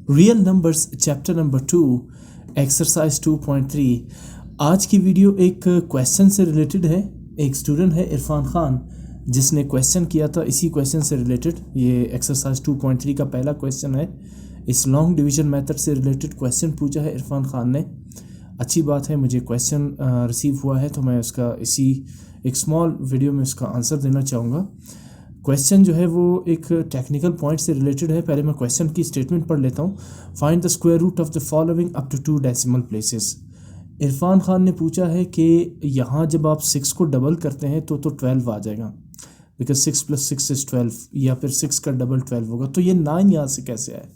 Real numbers chapter number 2 exercise 2.3। आज की video एक क्वेश्चन से रिलेटेड है। एक स्टूडेंट है इरफान खान जिसने क्वेश्चन किया था इसी क्वेश्चन से रिलेटेड। ये एक्सरसाइज 2.3 का पहला क्वेश्चन है। इस लॉन्ग डिवीजन मेथड से रिलेटेड क्वेश्चन पूछा है इरफान खान ने। अच्छी बात है, मुझे क्वेश्चन रिसीव हुआ है तो मैं उसका इसी एक स्मॉल वीडियो में उसका आंसर देना चाहूँगा। क्वेश्चन जो है वो एक टेक्निकल पॉइंट से रिलेटेड है। पहले मैं क्वेश्चन की स्टेटमेंट पढ़ लेता हूँ। Find the square root of the following up to 2 decimal places. Irfan Khan ने पूछा है कि यहाँ जब आप 6 को डबल करते हैं तो 12 आ जाएगा, बिकॉज 6 + 6 इज 12, या फिर 6 का डबल 12 होगा। तो ये 9 यहाँ से कैसे आए,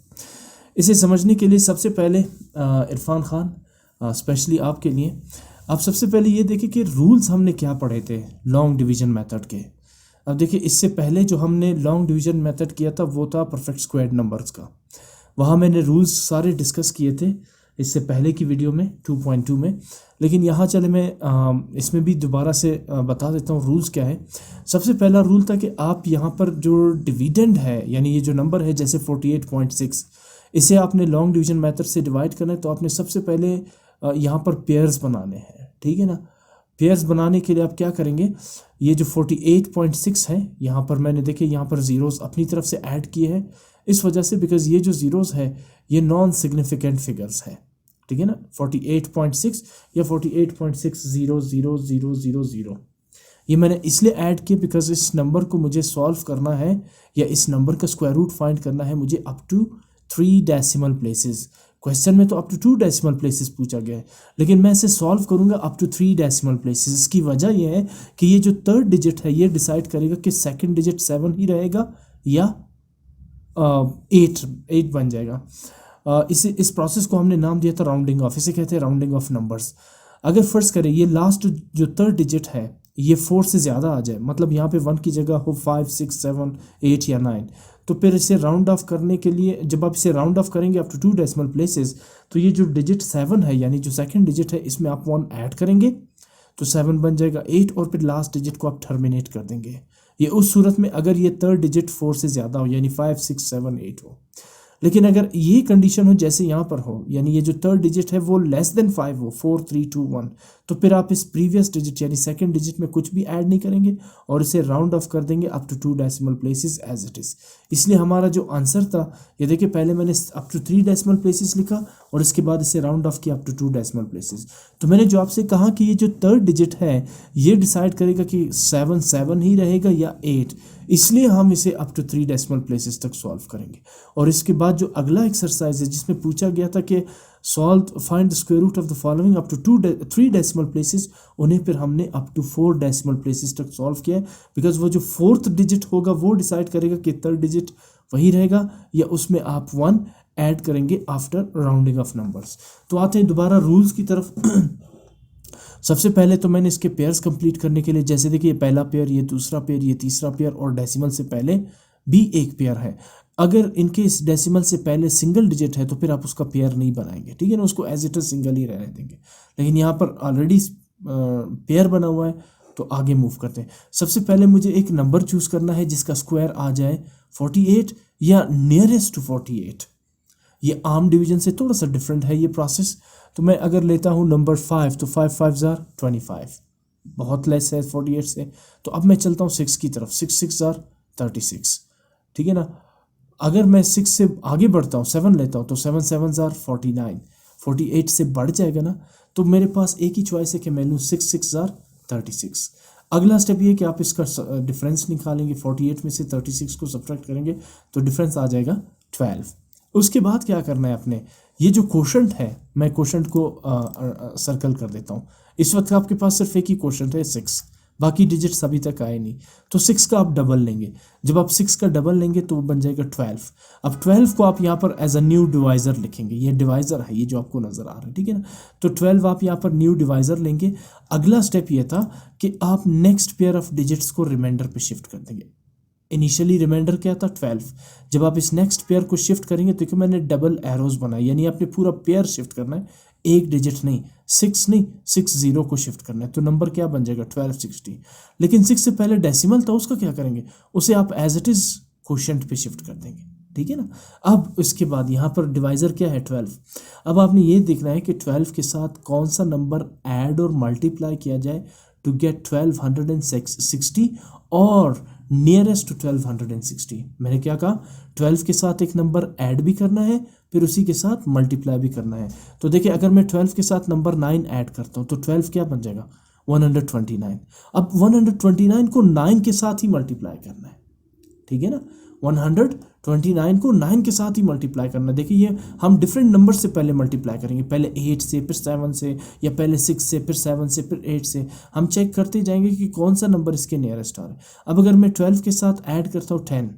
इसे समझने के लिए सबसे पहले इरफान खान स्पेशली आपके लिए आप सबसे पहले ये देखें कि रूल्स हमने क्या पढ़े थे लॉन्ग डिवीजन मेथड के। अब देखिए, इससे पहले जो हमने लॉन्ग डिवीजन मेथड किया था वो था परफेक्ट स्क्वायर्ड नंबर्स का। वहाँ मैंने रूल्स सारे डिस्कस किए थे इससे पहले की वीडियो में 2.2 में। लेकिन यहाँ चले मैं इसमें भी दोबारा से बता देता हूँ रूल्स क्या है। सबसे पहला रूल था कि आप यहाँ पर जो डिविडेंड है, यानी ये जो नंबर है जैसे 48.6, इसे आपने लॉन्ग डिवीजन मेथड से डिवाइड करना है तो आपने सबसे पहले यहाँ पर पेयर्स बनाने हैं, ठीक है ना। पेयर्स बनाने के लिए आप क्या करेंगे, ये जो 48.6 है यहाँ पर मैंने देखे यहाँ पर ज़ीरोज़ अपनी तरफ से ऐड किए हैं इस वजह से, बिकॉज ये जो ज़ीरोज़ है ये नॉन सिग्निफिकेंट फिगर्स है, ठीक है ना। 48.6 या 48.6000000 ये मैंने इसलिए ऐड किए बिकॉज इस नंबर को मुझे सॉल्व करना है या इस नंबर का स्क्वायर रूट फाइंड करना है मुझे up to 3 decimal places. Question में तो अप टू 2 डेसिमल प्लेसेस पूछा गया है, लेकिन मैं इसे सॉल्व करूंगा अप टू 3 डेसिमल प्लेसेस। इसकी वजह यह है कि ये जो थर्ड डिजिट है ये डिसाइड करेगा कि सेकंड डिजिट 7 ही रहेगा या 8 बन जाएगा। इस प्रोसेस को हमने नाम दिया था राउंडिंग ऑफ। इसे कहते हैं राउंडिंग ऑफ नंबर्स। अगर फर्स्ट करें ये लास्ट जो थर्ड डिजिट है ये 4 से ज़्यादा आ जाए, मतलब यहाँ पे 1 की जगह हो 5, 6, 7, 8 या 9, तो फिर इसे राउंड ऑफ करने के लिए जब आप इसे राउंड ऑफ करेंगे अप टू 2 डेसिमल प्लेसेस तो ये जो डिजिट 7 है यानी जो सेकंड डिजिट है इसमें आप 1 ऐड करेंगे तो 7 बन जाएगा 8, और फिर लास्ट डिजिट को आप टर्मिनेट कर देंगे। ये उस सूरत में अगर ये थर्ड डिजिट 4 से ज़्यादा हो यानी 5, 6, 7, 8 हो। लेकिन अगर ये कंडीशन हो जैसे यहाँ पर हो, यानी ये जो थर्ड डिजिट है वो लेस देन 5 हो, 4, 3, 2, 1, तो फिर आप इस प्रीवियस डिजिट यानी सेकंड डिजिट में कुछ भी ऐड नहीं करेंगे और इसे राउंड ऑफ कर देंगे up to 2 decimal places as it is. इसलिए हमारा जो आंसर था ये देखिए, पहले मैंने अप टू 3 डेसिमल प्लेसेस लिखा और इसके बाद इसे राउंड ऑफ किया अप टू 2 डेसिमल प्लेसेस। तो मैंने जो आपसे कहा कि ये जो थर्ड डिजिट है ये डिसाइड करेगा कि 7 ही रहेगा या 8, इसलिए हम इसे अप टू 3 डेसिमल प्लेसेस तक सॉल्व करेंगे। और इसके बाद जो अगला एक्सरसाइज है जिसमें पूछा गया था कि solve find the square root of the following up to 3 decimal places, उन्हें फिर हमने अप टू 4 डेसिमल प्लेसेस तक सॉल्व किया है, बिकॉज वो जो फोर्थ डिजिट होगा वो डिसाइड करेगा कि थर्ड डिजिट वही रहेगा या उसमें आप 1 ऐड करेंगे आफ्टर राउंडिंग ऑफ नंबर्स। तो आते हैं दोबारा रूल्स की तरफ। सबसे पहले तो मैंने इसके पेयर्स कंप्लीट करने के लिए, जैसे देखिए ये पहला पेयर, ये दूसरा पेयर, ये तीसरा पेयर, और डेसिमल से पहले भी एक पेयर है। अगर इनके इस डेसिमल से पहले सिंगल डिजिट है तो फिर आप उसका पेयर नहीं बनाएंगे, ठीक है ना, उसको एज इट इज सिंगल ही रहने देंगे। लेकिन यहाँ पर ऑलरेडी पेयर बना हुआ है तो आगे मूव करते हैं। सबसे पहले मुझे एक नंबर चूज करना है जिसका स्क्वायर आ जाए 48 या नियरेस्ट टू 48। ये आम डिवीजन से थोड़ा सा डिफरेंट है ये प्रोसेस। तो मैं अगर लेता हूँ नंबर 5 तो 5 5 जार 25, बहुत लेस है 48 से। तो अब मैं चलता हूँ 6 की तरफ, 6 6 जार 36, ठीक है ना। अगर मैं 6 से आगे बढ़ता हूँ 7 लेता हूँ तो 7 7 जार 49, 48 से बढ़ जाएगा ना। तो मेरे पास एक ही चॉइस है कि मैं लूँ 6 6 जार 36। अगला स्टेप ये है कि आप इसका डिफरेंस निकालेंगे, 48 में से 36 को सब्ट्रैक्ट करेंगे तो डिफरेंस आ जाएगा 12। उसके बाद क्या करना है अपने, ये जो क्वोशंट है मैं क्वोशंट को सर्कल कर देता हूँ। इस वक्त आपके पास सिर्फ एक ही क्वोशंट है 6, बाकी डिजिट्स अभी तक आए नहीं। तो 6 का आप डबल लेंगे, जब आप 6 का डबल लेंगे तो वो बन जाएगा 12। अब 12 को आप यहाँ पर एज अ न्यू डिवाइज़र लिखेंगे, ये डिवाइज़र है ये जो आपको नज़र आ रहा है, ठीक है ना। तो 12 आप यहाँ पर न्यू डिवाइज़र लेंगे। अगला स्टेप ये था कि आप नेक्स्ट पेयर ऑफ डिजिट्स को रिमाइंडर पे शिफ्ट कर देंगे। इनिशियली रिमाइंडर क्या था 12, जब आप इस नेक्स्ट पेयर को शिफ्ट करेंगे तो क्यों मैंने डबल एरोज बनाई, यानी आपने पूरा पेयर शिफ्ट करना है, एक डिजिट नहीं, 6 नहीं 60 को शिफ्ट करना है। तो नंबर क्या बन जाएगा 1260। लेकिन 6 से पहले डेसिमल था उसका क्या करेंगे, उसे आप एज इट इज़ क्वोशिएंट पे शिफ्ट कर देंगे, ठीक है ना। अब इसके बाद यहाँ पर डिवाइज़र क्या है 12। अब आपने ये देखना है कि 12 के साथ कौन सा नंबर ऐड और मल्टीप्लाई किया जाए टू गेट 1260 और नियरेस्ट टू 1260। मैंने क्या कहा, 12 के साथ एक नंबर ऐड भी करना है, फिर उसी के साथ मल्टीप्लाई भी करना है। तो देखिए अगर मैं 12 के साथ नंबर 9 ऐड करता हूँ तो 12 क्या बन जाएगा 129। अब 129 को 9 के साथ ही मल्टीप्लाई करना है, ठीक है ना। 129 को 9 के साथ ही मल्टीप्लाई करना। देखिए ये हम डिफरेंट नंबर से पहले मल्टीप्लाई करेंगे, पहले 8 से, फिर 7 से, या पहले 6 से, फिर 7 से, फिर 8 से। हम चेक करते जाएंगे कि कौन सा नंबर इसके नियरेस्ट आ रहा है। अब अगर मैं 12 के साथ ऐड करता हूँ 10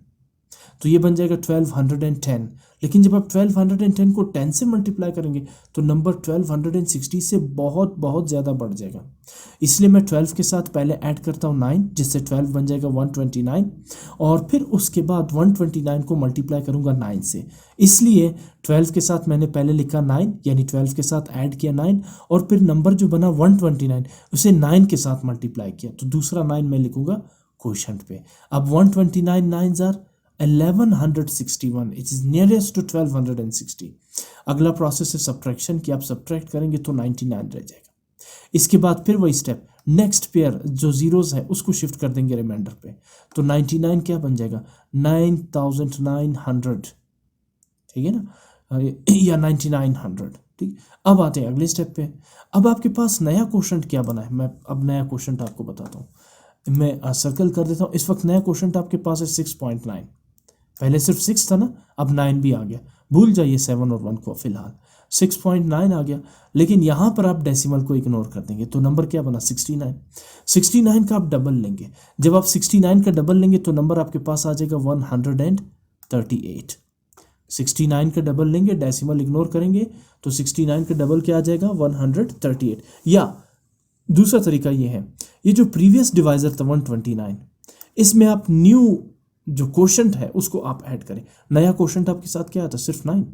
तो ये बन जाएगा 1210। लेकिन जब आप 1210 को 10 से मल्टीप्लाई करेंगे तो नंबर 1260 से बहुत बहुत ज़्यादा बढ़ जाएगा। इसलिए मैं 12 के साथ पहले ऐड करता हूँ 9, जिससे 12 बन जाएगा 129, और फिर उसके बाद 129 को मल्टीप्लाई करूँगा 9 से। इसलिए 12 के साथ मैंने पहले लिखा 9, यानी 12 के साथ ऐड किया 9, और फिर नंबर जो बना 129 उसे 9 के साथ मल्टीप्लाई किया, तो दूसरा 9 मैं लिखूँगा क्वोशंट पे। अब 129 9s are 1161, it is nearest to 1260। अगला प्रोसेस है सब्ट्रैक्शन की, आप सब्ट्रैक्ट करेंगे तो 99 रह जाएगा। इसके बाद फिर वही स्टेप, नेक्स्ट पेयर जो जीरोस है उसको शिफ्ट कर देंगे रिमाइंडर पे, तो 99 क्या बन जाएगा 9900, ठीक है ना, या 9900, ठीक। अब आते हैं अगले स्टेप पे। अब आपके पास नया क्वोशंट क्या बना है, मैं अब नया क्वोशंट आपको बताता हूँ। मैं सर्कल कर देता हूँ। इस वक्त नया क्वोशंट आपके पास है 6.9। पहले सिर्फ 6 था ना, अब 9 भी आ गया। भूल जाइए 7 और 1 को, फिलहाल 6.9 आ गया। लेकिन यहाँ पर आप डेसिमल को इग्नोर कर देंगे तो नंबर क्या बना 69। 69 का आप डबल लेंगे। जब आप 69 का डबल लेंगे तो नंबर आपके पास आ जाएगा 138। 69 का डबल लेंगे, डेसिमल इग्नोर करेंगे तो 69 का डबल क्या आ जाएगा 138। या दूसरा तरीका ये है, ये जो प्रीवियस डिवाइजर था 129, इसमें आप न्यू जो क्वोशंट है उसको आप ऐड करें। नया क्वोशंट आपके साथ क्या आता है सिर्फ 9,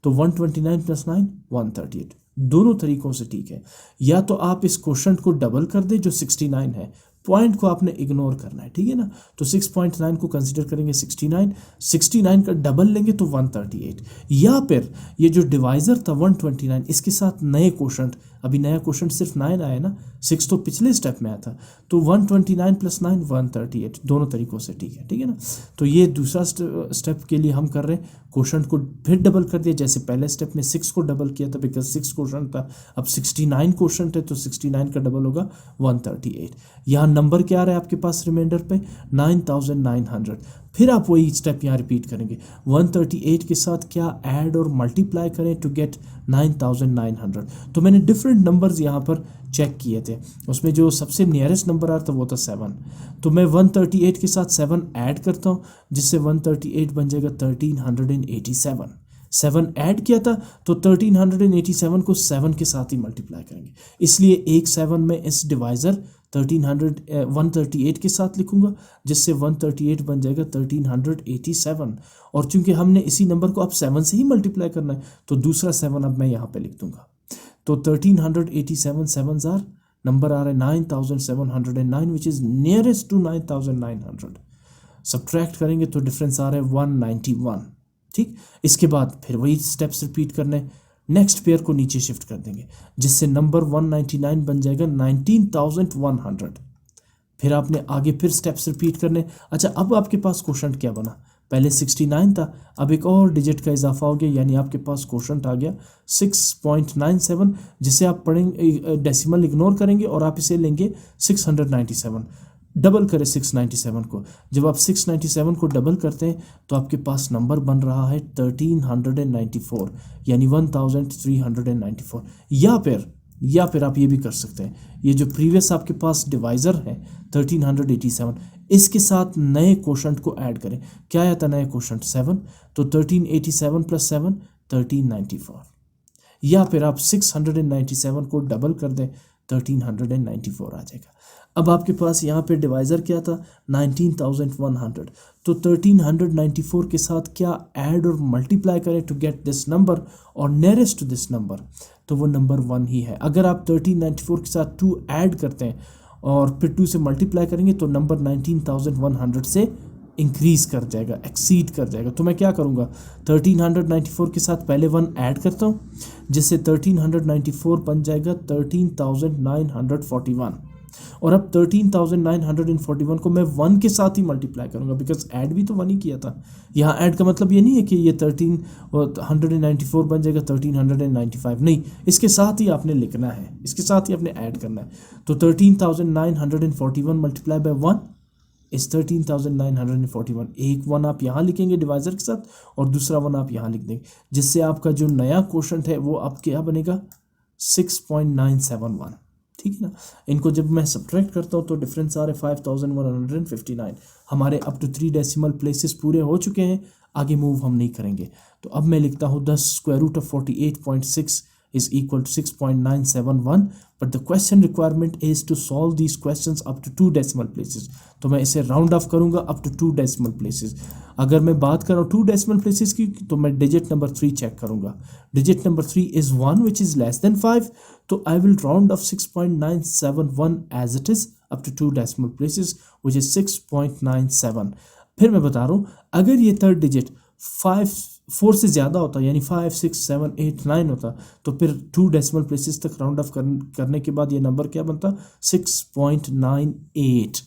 तो 129 + 9 138। दोनों तरीकों से ठीक है। या तो आप इस क्वोशंट को डबल कर दे जो 69 है, पॉइंट को आपने इग्नोर करना है, ठीक है ना। तो 6.9 को कंसीडर करेंगे 69, 69 का डबल लेंगे तो 138। या फिर ये जो डिवाइजर था 129, इसके साथ नए क्वोशंट, अभी नया क्वोशंट सिर्फ 9 आया ना, 6 तो पिछले स्टेप में आया था, तो 129 + 9 138। दोनों तरीकों से ठीक है ना। तो ये दूसरा स्टेप के लिए हम कर रहे हैं, क्वोशंट को फिर डबल कर दिया। जैसे पहले स्टेप में 6 को डबल किया था बिकॉज 6 क्वोशंट था, अब 69 क्वोशंट है तो 69 का डबल होगा 138। यहाँ नंबर क्या आ रहा है आपके पास रिमाइंडर पे 9900। फिर आप वही स्टेप यहाँ रिपीट करेंगे, 138 के साथ क्या ऐड और मल्टीप्लाई करें टू गेट 9900। तो मैंने डिफरेंट नंबर्स यहाँ पर चेक किए थे, उसमें जो सबसे नियरेस्ट नंबर आ रहा था वो था 7। तो मैं 138 के साथ 7 ऐड करता हूँ, जिससे 138 बन जाएगा 1387। 7 ऐड किया था तो 1387 को 7 के साथ ही मल्टीप्लाई करेंगे। इसलिए एक 7 में इस डिवाइज़र 138 के साथ लिखूंगा, जिससे 138 बन जाएगा 1387। और चूंकि हमने इसी नंबर को अब 7 से ही मल्टीप्लाई करना है तो दूसरा 7 अब मैं यहाँ पे लिख दूंगा। तो 1387 7s आर, नंबर आ रहा है 9709, which is nearest to 9900। Subtract करेंगे तो डिफरेंस आ रहा है 191, ठीक। इसके बाद फिर वही स्टेप्स रिपीट करने, नेक्स्ट पेयर को नीचे शिफ्ट कर देंगे, जिससे नंबर 199 बन जाएगा 19100। फिर आपने आगे फिर स्टेप्स रिपीट करने। अच्छा, अब आपके पास क्वोशंट क्या बना, पहले 69 था, अब एक और डिजिट का इजाफा हो गया, यानी आपके पास क्वोशंट आ गया 6.97, जिसे आप पढ़ेंगे, डेसिमल इग्नोर करेंगे और आप इसे लेंगे 697। डबल करें 697 को, जब आप 697 को डबल करते हैं तो आपके पास नंबर बन रहा है 1394, यानी 1394। या फिर आप ये भी कर सकते हैं, ये जो प्रीवियस आपके पास डिवाइज़र है 1387, इसके साथ नए क्वोशंट को ऐड करें। क्या आया था नया क्वोशंट 7, तो 1387 + 7 1394। या फिर आप 697 को डबल कर दें 1394 आ जाएगा। अब आपके पास यहाँ पे डिवाइज़र क्या था 19100, तो 1394 के साथ क्या ऐड और मल्टीप्लाई करें टू गेट दिस नंबर और नियरेस्ट टू दिस नंबर, तो वो नंबर 1 ही है। अगर आप 1394 के साथ 2 ऐड करते हैं और फिर 2 से मल्टीप्लाई करेंगे तो नंबर 19100 से इंक्रीज कर जाएगा, एक्सीड कर जाएगा। तो मैं क्या करूँगा, 1394 के साथ पहले 1 ऐड करता हूँ, जिससे 1394 बन जाएगा 13,941। और अब 13,941 को मैं 1 के साथ ही मल्टीप्लाई करूँगा, बिकॉज ऐड भी तो 1 ही किया था। यहाँ ऐड का मतलब ये नहीं है कि ये 1394 बन जाएगा 1395, नहीं, इसके साथ ही आपने लिखना है, इसके साथ ही आपने ऐड करना है। तो 13,941 मल्टीप्लाई बाय 1 इस 13,941। एक 1 आप यहाँ लिखेंगे डिवाइजर के साथ और दूसरा 1 आप यहाँ लिख देंगे, जिससे आपका जो नया क्वोशंट है वो अब क्या बनेगा, 6.971। ठीक है ना। इनको जब मैं सब्ट्रैक्ट करता हूँ तो डिफरेंस आ रहा है 5,159। हमारे अप टू 3 डेसिमल प्लेसेस पूरे हो चुके हैं, आगे मूव हम नहीं करेंगे। तो अब मैं लिखता हूँ 10 square root of 48.6 is equal to 6.971, but the question requirement is to solve these questions up to 2 decimal places। तो मैं इसे राउंड ऑफ करूंगा अप टू 2 डेसिमल प्लेसेस। अगर मैं बात कर रहा हूँ 2 डेसिमल प्लेसेस की, तो मैं डिजिट नंबर 3 चेक करूंगा। Digit number 3 is 1 which is less than 5, तो I will round off 6.971 as it is up to 2 decimal places which is 6.97। फिर मैं बता रहा हूँ, अगर ये थर्ड डिजिट 4 से ज़्यादा होता, यानी 5, 6, 7, 8, 9 होता, तो फिर 2 डेसिमल प्लेसेस तक राउंड ऑफ करने के बाद ये नंबर क्या बनता, 6.98।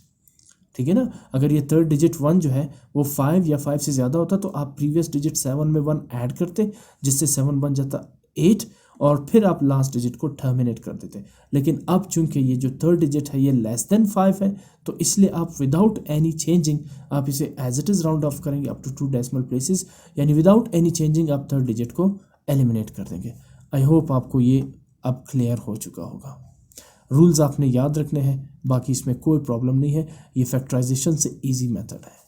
ठीक है ना। अगर ये थर्ड डिजिट 1 जो है वो 5 या 5 से ज़्यादा होता, तो आप प्रीवियस डिजिट 7 में 1 ऐड करते, जिससे 7 बन जाता 8, और फिर आप लास्ट डिजिट को टर्मिनेट कर देते। लेकिन अब चूंकि ये जो थर्ड डिजिट है ये लेस देन 5 है, तो इसलिए आप विदाउट एनी चेंजिंग आप इसे as it is round off करेंगे अप टू 2 डेसिमल प्लेसेस, यानी विदाउट एनी चेंजिंग आप थर्ड डिजिट को एलिमिनेट कर देंगे। आई होप आपको ये अब क्लियर हो चुका होगा। रूल्स आपने याद रखने हैं, बाकी इसमें कोई प्रॉब्लम नहीं है, ये फैक्टराइजेशन से ईजी मेथड है।